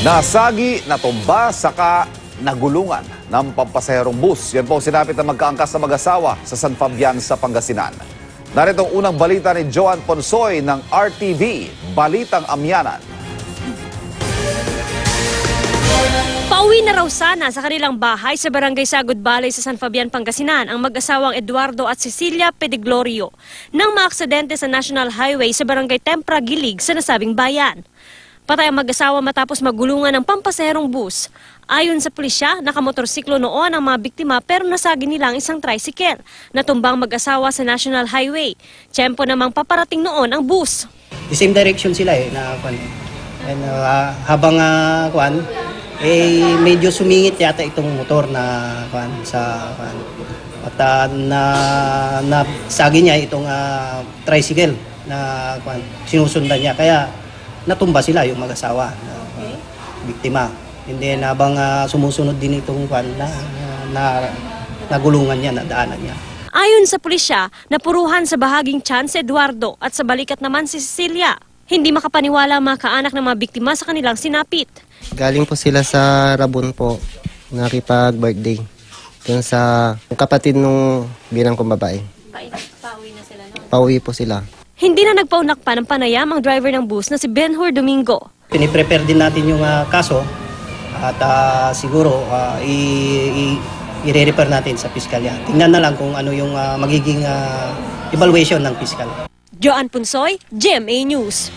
Nasagi, natumba, saka nagulungan ng pampasaherong bus. Yan po sinapit ng magkaangkas na mag-asawa sa San Fabian sa Pangasinan. Narito ang unang balita ni Joan Ponsoy ng RTV, Balitang Amyanan. Pauwi na raw sana sa kanilang bahay sa Barangay Sagud Balay sa San Fabian, Pangasinan ang mag-asawang Eduardo at Cecilia Pedeglorio nang maaksidente sa National Highway sa Barangay Tempra, Gilig sa nasabing bayan. Patay ang mag-asawa matapos magulungan ng pampasaherong bus. Ayon sa pulisya, nakamotorsiklo noon ang mga biktima pero nasagi nila ang isang tricycle. Natumbang mag-asawa sa National Highway. Tiyempo namang paparating noon ang bus. The same direction sila and, habang medyo sumingit yata itong motor na at nasagi niya itong tricycle na sinusundan niya, kaya natumba sila yung mag-asawa na biktima. Hindi habang sumusunod din itong nagulungan niya, nadaanan niya. Ayon sa pulisya, napuruhan sa bahaging tiyan si Eduardo at sa balikat naman si Cecilia. Hindi makapaniwala ang mga kaanak ng mga biktima sa kanilang sinapit. Galing po sila sa Rabon po, nakipag-birthday. Doon sa kapatid nung bilang kong babae. Pauwi na sila, no? Pauwi po sila. Hindi na nagpaunak pa ng panayam ang driver ng bus na si Benhur Domingo. Piniprepare din natin yung kaso at siguro i-refer natin sa piskalya. Tingnan na lang kung ano yung magiging evaluation ng piskal. Joan Ponsoy, GMA News.